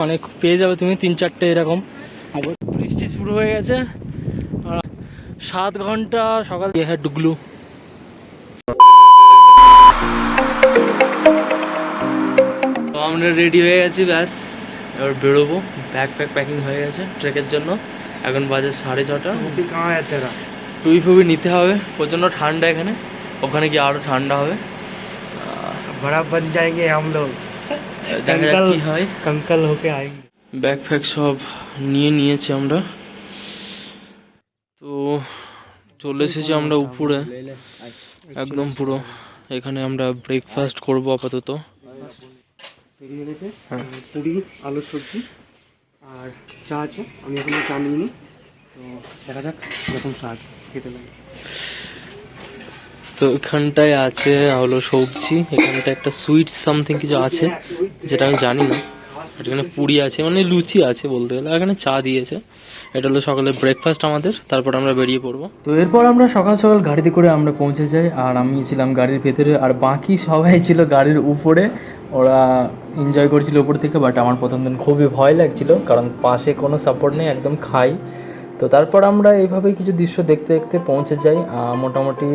মানে পেয়ে যাবে তুমি 3-4টে এরকম। বৃষ্টি শুরু হয়ে গেছে, 7 ঘন্টা সকাল। হ্যাঁ ডুগলু তো আমরা রেডি হয়ে গেছি, ব্যাস এবার বেরোবো। ব্যাগ প্যাকিং হয়ে গেছে ট্রেকের জন্য। এখন বাজে 6:30। টুপি ফুবি নিতে হবে, প্রচণ্ড ঠান্ডা এখানে, ওখানে গিয়ে আরও ঠান্ডা হবে। बड़ा बन जाएंगे हम लोग, দেখা যাক কি হয়, कंकल होके आएंगे। ব্যাগ ফ্যাগ সব নিয়ে নিয়েছি আমরা। তো চলে এসেছি আমরা উপরে একদম পুরো। এখানে আমরা ব্রেকফাস্ট করব আপাতত। পুরি আলুর সবজি আর চা আছে, আমি এখনো চা নিইনি, তো দেখা যাক এরকম স্বাদ খেতে লাগে। তো এখানটায় আছে হলো সবজি, এখানটা একটা সুইট সামথিং কিছু আছে যেটা আমি জানি না। এখানে পুরি আছে, মানে লুচি আছে বলতে গেলে, এখানে চা দিয়েছে। এটা হলো সকালের ব্রেকফাস্ট আমাদের, তারপর আমরা বেরিয়ে পড়বো। তো এরপর আমরা সকাল সকাল গাড়িতে করে আমরা পৌঁছে যাই, আর আমি ছিলাম গাড়ির ভেতরে, আর বাকি সবাই ছিল গাড়ির উপরে। ওরা এনজয় করছিল উপর থেকে, বাট আমার প্রথম দিন খুবই ভয় লাগছিল, কারণ পাশে কোনো সাপোর্ট নেই, একদম খাই। তো তারপর আমরা এইভাবেই কিছু দৃশ্য দেখতে দেখতে পৌঁছে যাই। মোটামুটি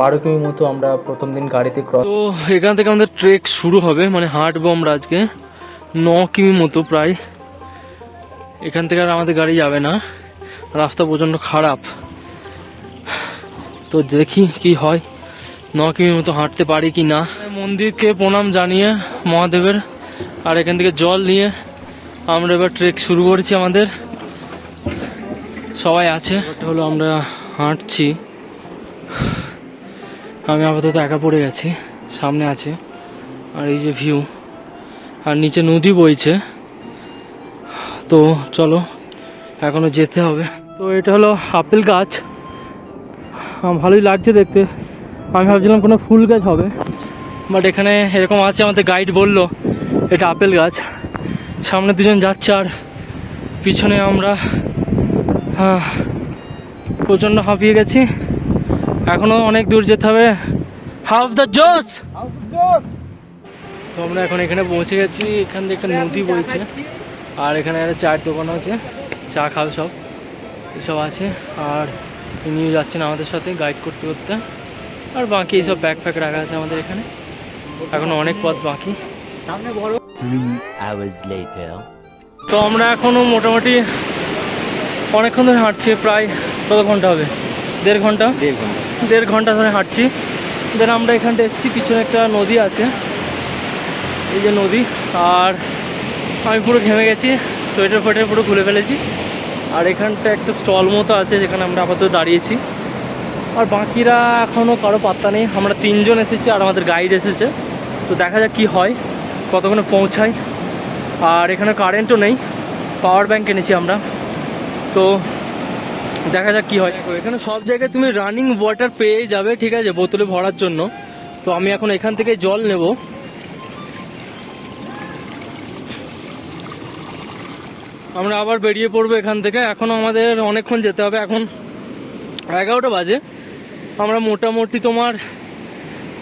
12 কিমি মতো আমরা প্রথম দিন গাড়িতে ক্রস। তো এখান থেকে আমাদের ট্রেক শুরু হবে, মানে হাঁটবো আমরা আজকে 9 কিমি মতো প্রায়। এখান থেকে আর আমাদের গাড়ি যাবে না, রাস্তা প্রচণ্ড খারাপ। তো দেখি কি হয়, 9 কিমি মতো হাঁটতে পারি কি না। মন্দিরকে প্রণাম জানিয়ে মহাদেবের, আর এখান থেকে জল নিয়ে আমরা এবার ট্রেক শুরু করেছি আমাদের। সবাই আছে, হলো আমরা হাঁটছি। আমি আপাতত একা পড়ে গেছি, সামনে আছে আর এই যে ভিউ, আর নিচে নদী বইছে। তো চলো এখনো যেতে হবে। তো এটা হলো আপেল গাছ, ভালোই লাগছে দেখতে। আমি ভাবছিলাম কোনো ফুল গাছ হবে, বাট এখানে এরকম আছে। আমাদের গাইড বললো এটা আপেল গাছ। সামনে দুজন যাচ্ছে আর পিছনে আমরা। প্রচণ্ড হাঁপিয়ে গেছি, এখনো অনেক দূর যেতে হবে। হাফ দ্য জোস। তো আমরা এখন এখানে পৌঁছে গেছি। এখান থেকে একটা নদী বইছে, আর এখানে একটা চায়ের দোকান আছে, চা খাও সব এসব আছে। আর নিয়ে যাচ্ছেন আমাদের সাথে গাইড করতে করতে, আর বাকি এইসব ব্যাগ ফ্যাগ রাখা আছে আমাদের এখানে। এখনো অনেক পথ বাকি, সামনে বড়। 3 hours later. তো আমরা এখনো মোটামুটি অনেকক্ষণ ধরে হাঁটছি, প্রায় কত ঘন্টা হবে, 1.5 ঘন্টা। 1.5 ঘন্টা ধরে হাঁটছি। দেন আমরা এখানটা এসেছি, পিছনে একটা নদী আছে, এই যে নদী। আর আমি পুরো ঘেমে গেছি, সোয়েটার ফোয়েটার পুরো খুলে ফেলেছি। আর এখানটা একটা স্টল মতো আছে, যেখানে আমরা আপাতত দাঁড়িয়েছি। আর বাকিরা এখনও কারো পাত্তা নেই। আমরা 3 জন এসেছি আর আমাদের গাইড এসেছে। তো দেখা যাক কী হয়, কতক্ষণে পৌঁছাই। আর এখানে কারেন্টও নেই, পাওয়ার ব্যাঙ্ক এনেছি আমরা। তো দেখা যাক কী হয়। এখানে সব জায়গায় তুমি রানিং ওয়াটার পেয়ে যাবে, ঠিক আছে, বোতলে ভরার জন্য। তো আমি এখন এখান থেকে জল নেব। আমরা আবার বেরিয়ে পড়বো এখান থেকে। এখনও আমাদের অনেকক্ষণ যেতে হবে, এখন 11টা বাজে। আমরা মোটামুটি তোমার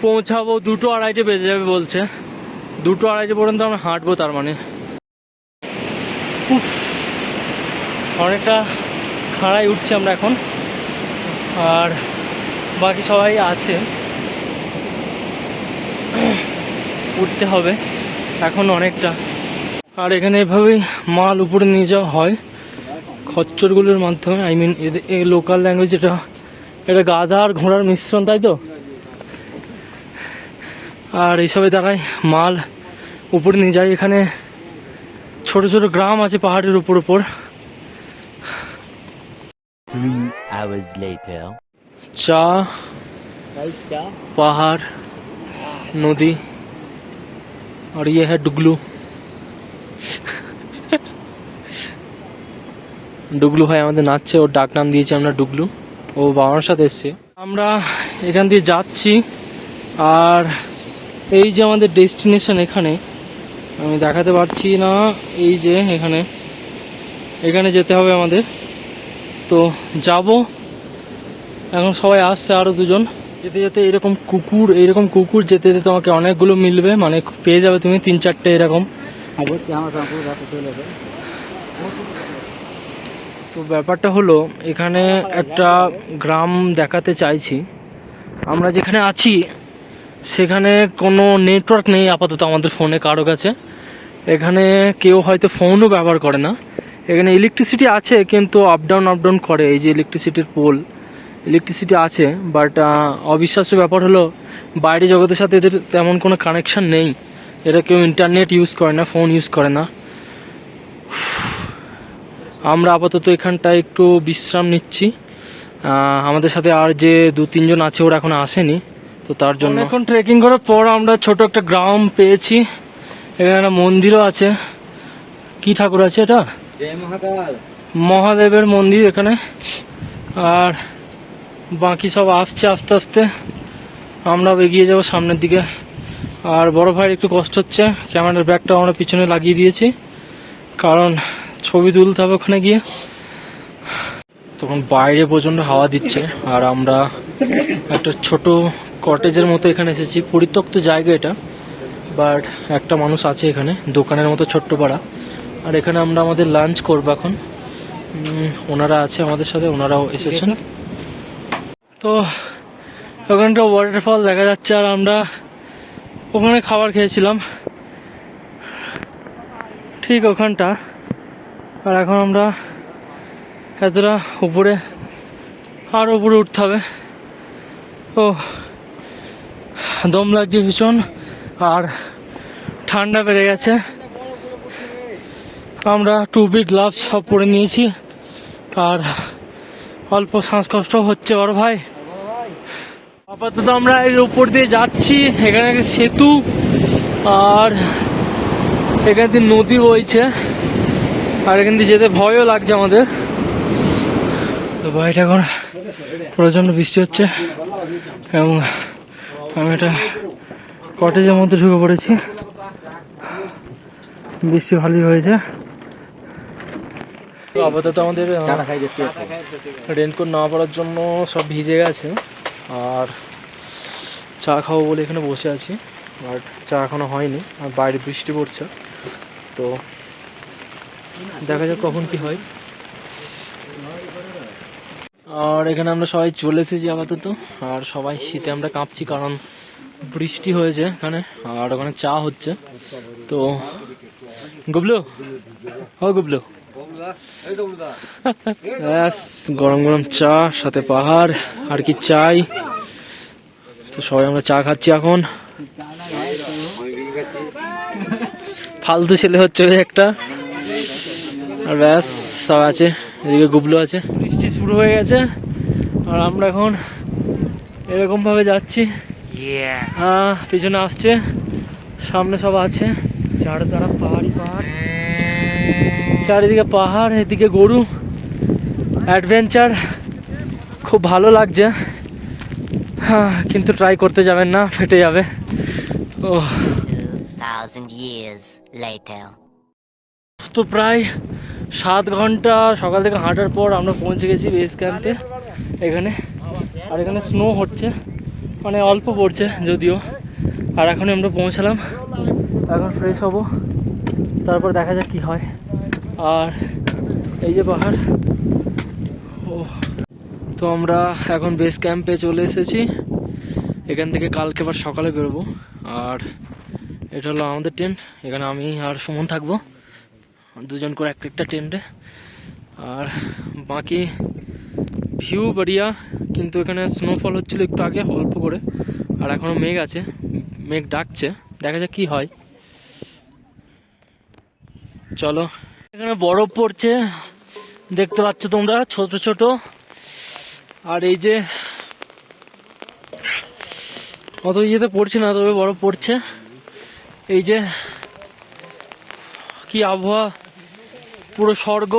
পৌঁছাবো 2-2:30 বেজে যাবে বলছে। 2-2:30 পর্যন্ত আমরা হাঁটবো, তার মানে অনেকটা খাড়াই উঠছি আমরা এখন। আর বাকি সবাই আছে, উঠতে হবে এখন অনেকটা। আর এখানে এভাবেই মাল উপরে নিয়ে যাওয়া হয় খচ্চরগুলোর মাধ্যমে। আই মিন এই লোকাল ল্যাঙ্গুয়েজ, এটা গাধা আর ঘোড়ার মিশ্রণ, তাই তো। আর এইসবের দ্বারাই মাল উপরে নিয়ে যায়। এখানে ছোট ছোট গ্রাম আছে পাহাড়ের উপর। 3 hours later. চা, পাহাড়, নদী, আর ইয়ে হ্যাঁ ডুগলু। ডুগলু ভাই আমাদের নাচছে, ওর ডাক নাম দিয়েছি আমরা ডুগলু। ও বাবার সাথে এসছে। আমরা এখান দিয়ে যাচ্ছি, আর এই যে আমাদের ডেস্টিনেশন, এখানে আমি দেখাতে পারছি না। এই যে এখানে যেতে হবে আমাদের। তো যাব, এখন সবাই আসছে, আরও 2 জন। যেতে যেতে এইরকম কুকুর যেতে যেতে তোমাকে অনেকগুলো মিলবে, মানে পেয়ে যাবে তুমি 3-4টে এরকম। অবশ্যই আমার সঙ্গে পুরো রাতে চলে যাবে। তো ব্যাপারটা হলো এখানে একটা গ্রাম দেখাতে চাইছি। আমরা যেখানে আছি সেখানে কোনো নেটওয়ার্ক নেই আপাতত আমাদের ফোনে কারো কাছে। এখানে কেউ হয়তো ফোনও ব্যবহার করে না। এখানে ইলেকট্রিসিটি আছে কিন্তু আপ ডাউন করে। এই যে ইলেকট্রিসিটির পোল, ইলেকট্রিসিটি আছে, বাট অবিশ্বাস্য ব্যাপার হলো বাইরে জগতের সাথে এদের তেমন কোনো কানেকশান নেই। এরা কেউ ইন্টারনেট ইউজ করে না, ফোন ইউজ করে না। আমরা আপাতত এখানটায় একটু বিশ্রাম নিচ্ছি। আমাদের সাথে আর যে 2-3 জন আছে ওরা এখন আসেনি, তো তার জন্য এখন ট্রেকিং করার পর আমরা ছোট একটা গ্রাম পেয়েছি। এখানে একটা মন্দিরও আছে। কি ঠাকুর আছে এটা? মহাদেবের মন্দির এখানে। আর বাকি সব আসছে আস্তে আস্তে। আমরা এগিয়ে যাবো সামনের দিকে। আর বড় ভাইয়ের একটু কষ্ট হচ্ছে, ক্যামেরার ব্যাগটা আমরা পিছনে লাগিয়ে দিয়েছি কারণ ছবি তুলতে হবে ওখানে গিয়ে। তখন বাইরে প্রচণ্ড হাওয়া দিচ্ছে আর আমরা একটা ছোট কটেজের মতো এখানে এসেছি। পরিত্যক্ত জায়গা এটা, বাট একটা মানুষ আছে এখানে, দোকানের মতো ছোট্ট পাড়া। আর এখানে আমরা আমাদের লাঞ্চ করবো এখন। ওনারা আছে আমাদের সাথে, ওনারাও এসেছেন। তো ওখানটা ওয়াটারফল দেখা যাচ্ছে আর আমরা ওখানে খাবার খেয়েছিলাম ঠিক ওখানটা। আর এখন আমরা এতটা উপরে আর উপরে উঠতে হবে। ও দম লাগছে ভীষণ আর ঠান্ডা বেড়ে গেছে। আমরা টুপি গ্লাভস সব পরে নিয়েছি আর অল্প শ্বাসকষ্ট হচ্ছে বড় ভাই। আপাতত আমরা এর উপর দিয়ে যাচ্ছি। এখানে একটা সেতু আর এখান দিয়ে নদী বইছে আর এখান দিয়ে যেতে ভয়ও লাগছে আমাদের। তো বাইরে এখন প্রচণ্ড বৃষ্টি হচ্ছে এবং আমি একটা কটেজের মধ্যে ঢুকে পড়েছি। বৃষ্টি ভালোই হয়েছে। তো আপাতত আমাদের রেনকোট না পড়ার জন্য সব ভিজে গেছে আর চা খাবো বলে এখানে বসে আছি। আর চা এখনো হয়নি আর বাইরে বৃষ্টি পড়ছে, তো দেখা যাক কখন কি হয়। আর এখানে আমরা সবাই চলে এসেছি আপাতত। আর সবাই শীতে আমরা কাঁপছি কারণ বৃষ্টি হয়েছে এখানে আর ওখানে চা হচ্ছে। তো গুবলু, ও গুবলু, ব্যাস গরম গরম চা সাথে পাহাড় আর কি চাই। তো সবাই আমরা চা খাচ্ছি এখন। ফালতু ছেলে হচ্ছে একটা। আর ব্যাস সব আছে, এদিকে গুবলু আছে। বৃষ্টি শুরু হয়ে গেছে আর আমরা এখন এরকম ভাবে যাচ্ছি। পিছনে আসছে, সামনে সব আছে, চারদিকে পাহাড়, চারিদিকে পাহাড়, এদিকে গরু। অ্যাডভেঞ্চার খুব ভালো লাগছে। হ্যাঁ, কিন্তু ট্রাই করতে যাবেন না, ফেটে যাবে। ও 2000 years later. তো প্রায় 7 ঘন্টা সকাল থেকে হাঁটার পর আমরা পৌঁছে গেছি বেস ক্যাম্পে এখানে। আর এখানে স্নো হচ্ছে, মানে অল্প পড়ছে যদিও। আর এখন আমরা পৌঁছালাম, এখন ফ্রেশ হব, তারপর দেখা যাক কি হয়। আর এই যে পাহাড়। ও তো আমরা এখন বেস ক্যাম্পে চলে এসেছি। এখান থেকে কালকে আবার সকালে বেরোবো। আর এটা হলো আমাদের টেন্ট। এখানে আমি আর সুমন থাকবো, দুজন করে একটা টেন্টে। আর বাকি ভিউ বাড়িয়া, কিন্তু এখানে স্নোফল হচ্ছিল একটু আগে অল্প করে। আর এখনও মেঘ আছে, মেঘ ডাকছে, দেখা যাক কি হয়। চলো, এখানে বরফ পড়ছে দেখতে পাচ্ছ তোমরা, ছোট ছোট। আর এই যে অত ইয়েতে পড়ছে না, তবে বরফ পড়ছে। এই যে কি আবহাওয়া, পুরো স্বর্গ।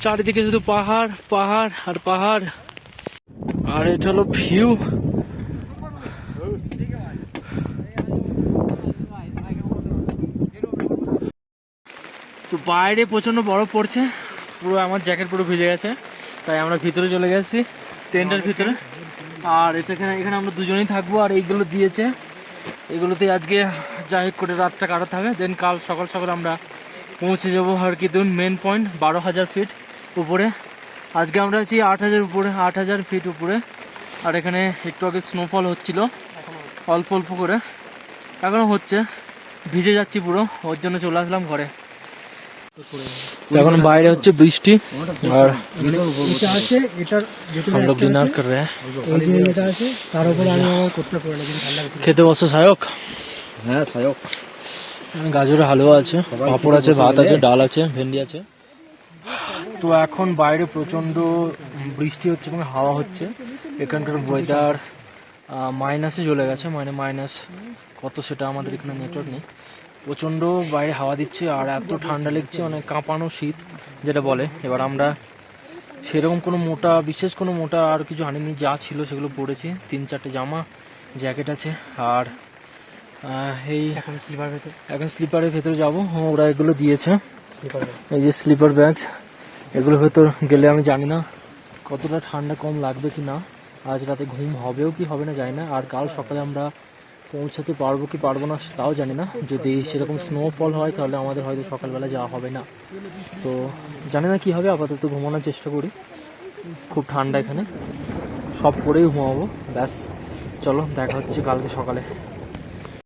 চারিদিকে শুধু পাহাড় পাহাড় আর পাহাড়। আর এটা হলো ভিউ। তো বাইরে প্রচন্ড বরফ পড়ছে, পুরো আমার জ্যাকেট পুরো ভিজে গেছে। তাই আমরা ভিতরে চলে গেছি, টেন্টের ভিতরে। আর এখানে আমরা দুজনেই থাকবো। আর এইগুলো দিয়েছে, এগুলোতে আজকে যাই হোক করে রাতটা কাটাতে হবে, দেন কাল সকাল সকাল আমরা পৌঁছে যাবো হরকিদুন মেন পয়েন্ট 12,000 ফিট উপরে। আজকে আমরা আছি 8,000 উপরে, 8,000 ফিট উপরে। আর এখানে একটু আগে স্নোফল হচ্ছিল অল্প অল্প করে, এখনও হচ্ছে, ভিজে যাচ্ছি পুরো, ওর জন্য চলে আসলাম ঘরে। এখন বাইরে হচ্ছে বৃষ্টি আর এটা আছে, এটার हम लोग डिनर कर रहे हैं। এই যে এটা আছে তার উপরে আমি আমার করতে পারি না, কিন্তু ঠান্ডা লাগছে। খেতে বসো সায়ক। হ্যাঁ সায়ক। গাজরের হালুয়া আছে, পাঁপড় আছে, ভাত আছে, ডাল আছে, ভেন্ডি আছে। তো এখন বাইরে প্রচণ্ড বৃষ্টি হচ্ছে এবং হাওয়া হচ্ছে। এখানকার ওয়েদার মাইনাসে চলে গেছে, মানে মাইনাস কত সেটা আমাদের এখানে নেটওয়ার্ক নেই। প্রচণ্ড বাইরে হাওয়া দিচ্ছে আর এত ঠান্ডা লাগছে, মানে কাঁপানো শীত যেটা বলে। এবার আমরা সেরকম কোনো মোটা, বিশেষ কোনো মোটা আর কিছু আনিনি, যা ছিল সেগুলো পরেছি। 3-4টে জামা, জ্যাকেট আছে। আর এই এখন স্লিপারের ভেতরে যাবো, ওরা এগুলো দিয়েছে, এই যে স্লিপার ব্যাগ। এগুলোর ভেতর গেলে আমি জানি না কতটা ঠান্ডা কম লাগবে কি না, আজ রাতে ঘুম হবেও কি হবে না জানি না। আর কাল সকালে আমরা পৌঁছাতে পারবো কি পারবো না তাও জানি না। যদি সেরকম স্নোফল হয় তাহলে আমাদের হয়তো সকালবেলা যাওয়া হবে না, তো জানি না কি হবে। আপাতত ঘুমানোর চেষ্টা করি, খুব ঠান্ডা এখানে, সব করেই ঘুমাবো। ব্যাস, চলো দেখা হচ্ছে কালকে সকালে।